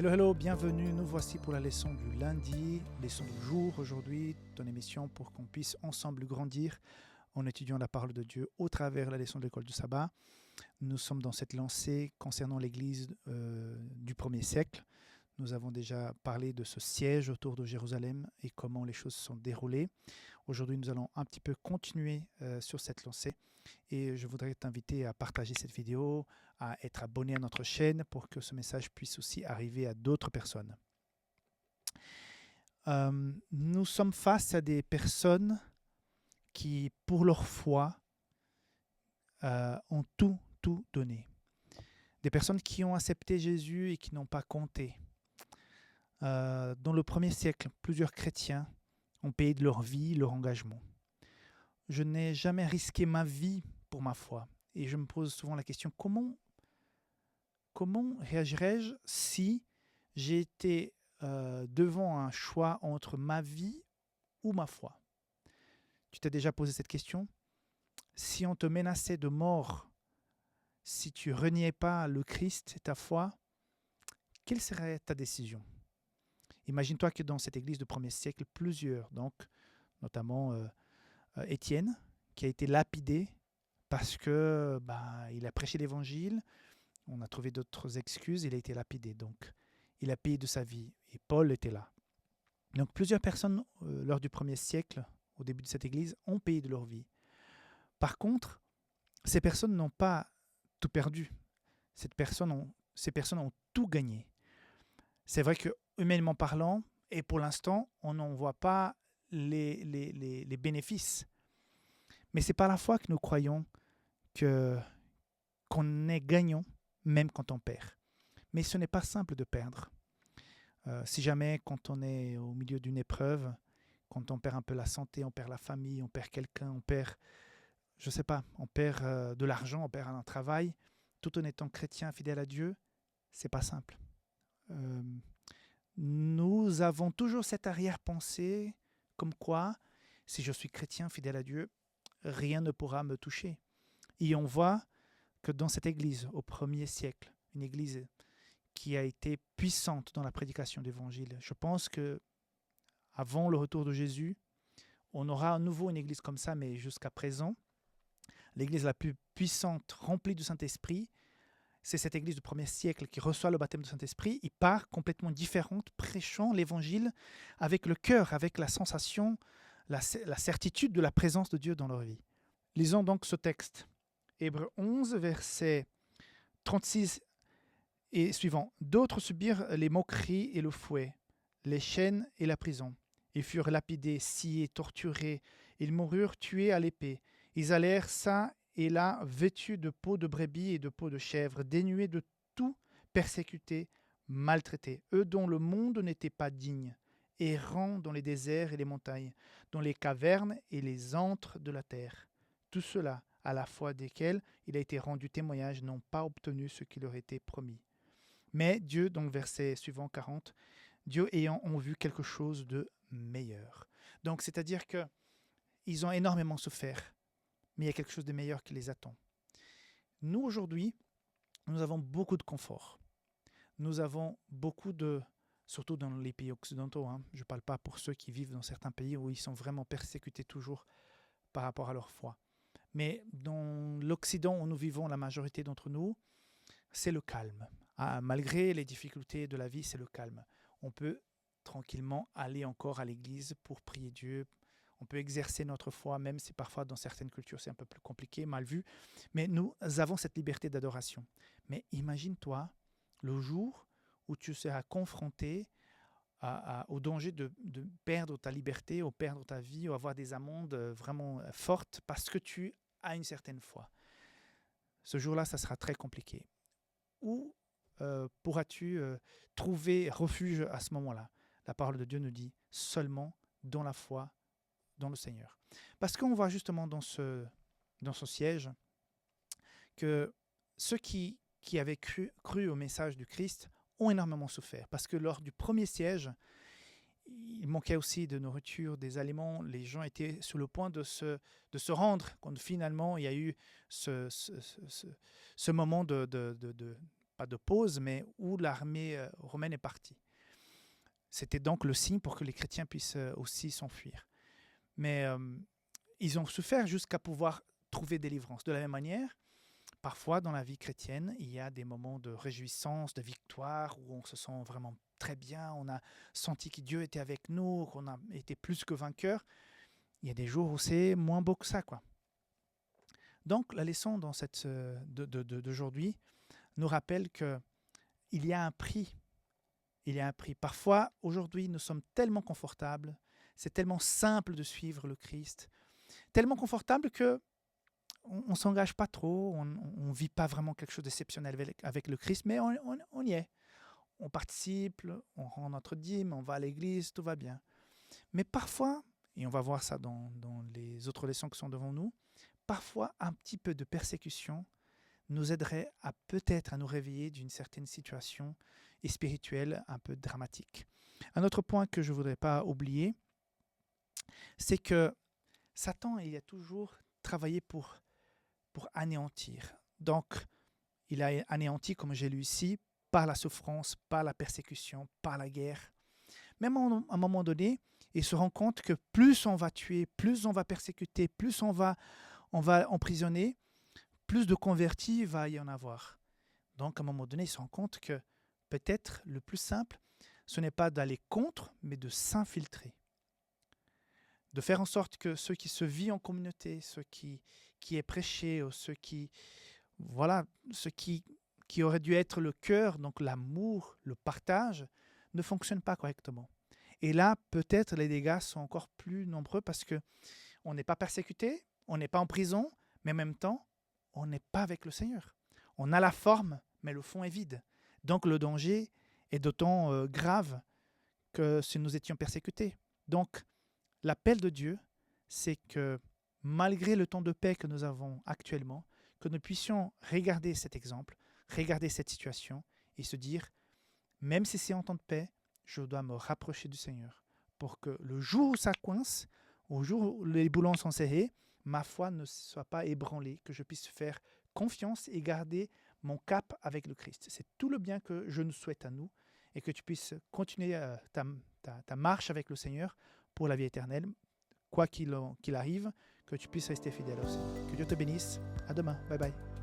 Hello, bienvenue. Nous voici pour la leçon du lundi, leçon du jour aujourd'hui, ton émission pour qu'on puisse ensemble grandir en étudiant la parole de Dieu au travers la leçon de l'école du sabbat. Nous sommes dans cette lancée concernant l'Église du 1er siècle. Nous avons déjà parlé de ce siège autour de Jérusalem et comment les choses se sont déroulées. Aujourd'hui, nous allons un petit peu continuer sur cette lancée et je voudrais t'inviter à partager cette vidéo, à être abonné à notre chaîne pour que ce message puisse aussi arriver à d'autres personnes. Nous sommes face à des personnes qui, pour leur foi, ont tout donné. Des personnes qui ont accepté Jésus et qui n'ont pas compté. Dans le 1er siècle, plusieurs chrétiens ont payé de leur vie, leur engagement. Je n'ai jamais risqué ma vie pour ma foi. Et je me pose souvent la question, comment réagirais-je si j'étais devant un choix entre ma vie ou ma foi? Tu t'es déjà posé cette question? Si on te menaçait de mort, si tu reniais pas le Christ et ta foi, quelle serait ta décision? Imagine-toi que dans cette église du 1er siècle, plusieurs, donc, notamment Étienne, qui a été lapidé parce que il a prêché l'évangile, on a trouvé d'autres excuses, il a été lapidé, donc il a payé de sa vie, et Paul était là. Donc plusieurs personnes, lors du 1er siècle, au début de cette église, ont payé de leur vie. Par contre, ces personnes n'ont pas tout perdu. Ces personnes ont tout gagné. C'est vrai que, humainement parlant, et pour l'instant, on n'en voit pas les bénéfices. Mais c'est par la foi que nous croyons qu'on est gagnant, même quand on perd. Mais ce n'est pas simple de perdre. Si jamais, quand on est au milieu d'une épreuve, quand on perd un peu la santé, on perd la famille, on perd quelqu'un, on perd, je ne sais pas, on perd de l'argent, on perd un travail, tout en étant chrétien, fidèle à Dieu, c'est pas simple. Nous avons toujours cette arrière-pensée comme quoi, si je suis chrétien, fidèle à Dieu, rien ne pourra me toucher. Et on voit que dans cette église, au 1er siècle, une église qui a été puissante dans la prédication de l'évangile, je pense que avant le retour de Jésus, on aura à nouveau une église comme ça, mais jusqu'à présent, l'église la plus puissante, remplie du Saint-Esprit, c'est cette église du 1er siècle qui reçoit le baptême du Saint-Esprit. Il part complètement différente, prêchant l'évangile avec le cœur, avec la sensation, la certitude de la présence de Dieu dans leur vie. Lisons donc ce texte. Hébreux 11, versets 36 et suivant. D'autres subirent les moqueries et le fouet, les chaînes et la prison. Ils furent lapidés, sciés, torturés. Ils moururent tués à l'épée. Ils allèrent ça et là, vêtus de peau de brebis et de peau de chèvre, dénués de tout, persécutés, maltraités. Eux dont le monde n'était pas digne, errants dans les déserts et les montagnes, dans les cavernes et les antres de la terre. Tout cela, à la fois desquels il a été rendu témoignage, n'ont pas obtenu ce qui leur était promis. Mais Dieu, donc verset suivant 40, Dieu ayant vu quelque chose de meilleur. Donc c'est-à-dire qu'ils ont énormément souffert, mais il y a quelque chose de meilleur qui les attend. Nous aujourd'hui, nous avons beaucoup de confort. Nous avons beaucoup de, surtout dans les pays occidentaux, je ne parle pas pour ceux qui vivent dans certains pays où ils sont vraiment persécutés toujours par rapport à leur foi. Mais dans l'Occident où nous vivons, la majorité d'entre nous, c'est le calme. Malgré les difficultés de la vie, c'est le calme. On peut tranquillement aller encore à l'église pour prier Dieu. On peut exercer notre foi, même si parfois dans certaines cultures c'est un peu plus compliqué, mal vu. Mais nous avons cette liberté d'adoration. Mais imagine-toi le jour où tu seras confronté au danger de perdre ta liberté, ou perdre ta vie, ou avoir des amendes vraiment fortes parce que tu as une certaine foi. Ce jour-là, ça sera très compliqué. Où pourras-tu trouver refuge à ce moment-là? La parole de Dieu nous dit seulement dans la foi, dans le Seigneur. Parce qu'on voit justement dans ce siège que ceux qui avaient cru au message du Christ ont énormément souffert. Parce que lors du 1er siège, il manquait aussi de nourriture, des aliments. Les gens étaient sur le point de se rendre quand finalement il y a eu ce moment pas de pause, mais où l'armée romaine est partie. C'était donc le signe pour que les chrétiens puissent aussi s'enfuir. Mais ils ont souffert jusqu'à pouvoir trouver délivrance. De la même manière, parfois dans la vie chrétienne, il y a des moments de réjouissance, de victoire, où on se sent vraiment très bien, on a senti que Dieu était avec nous, qu'on a été plus que vainqueurs. Il y a des jours où c'est moins beau que ça, quoi. Donc la leçon dans d'aujourd'hui nous rappelle qu'il y a un prix. Il y a un prix. Parfois, aujourd'hui, nous sommes tellement confortables, c'est tellement simple de suivre le Christ, tellement confortable que on ne s'engage pas trop, on ne vit pas vraiment quelque chose d'exceptionnel avec le Christ, mais on y est. On participe, on rend notre dîme, on va à l'église, tout va bien. Mais parfois, et on va voir ça dans les autres leçons qui sont devant nous, parfois un petit peu de persécution nous aiderait à peut-être à nous réveiller d'une certaine situation spirituelle un peu dramatique. Un autre point que je ne voudrais pas oublier, c'est que Satan, il a toujours travaillé pour anéantir. Donc, il a anéanti, comme j'ai lu ici, par la souffrance, par la persécution, par la guerre. Même à un moment donné, il se rend compte que plus on va tuer, plus on va persécuter, plus on va emprisonner, plus de convertis va y en avoir. Donc, à un moment donné, il se rend compte que peut-être le plus simple, ce n'est pas d'aller contre, mais de s'infiltrer. De faire en sorte que ceux qui se vivent en communauté, ceux qui est prêché, ou ceux qui auraient dû être le cœur, donc l'amour, le partage, ne fonctionnent pas correctement. Et là, peut-être les dégâts sont encore plus nombreux parce qu'on n'est pas persécuté, on n'est pas en prison, mais en même temps, on n'est pas avec le Seigneur. On a la forme, mais le fond est vide. Donc le danger est d'autant grave que si nous étions persécutés. Donc l'appel de Dieu, c'est que malgré le temps de paix que nous avons actuellement, que nous puissions regarder cet exemple, regarder cette situation et se dire, même si c'est en temps de paix, je dois me rapprocher du Seigneur pour que le jour où ça coince, au jour où les boulons sont serrés, ma foi ne soit pas ébranlée, que je puisse faire confiance et garder mon cap avec le Christ. C'est tout le bien que je nous souhaite à nous et que tu puisses continuer ta marche avec le Seigneur pour la vie éternelle, quoi qu'il arrive, que tu puisses rester fidèle au Seigneur. Que Dieu te bénisse. À demain. Bye bye.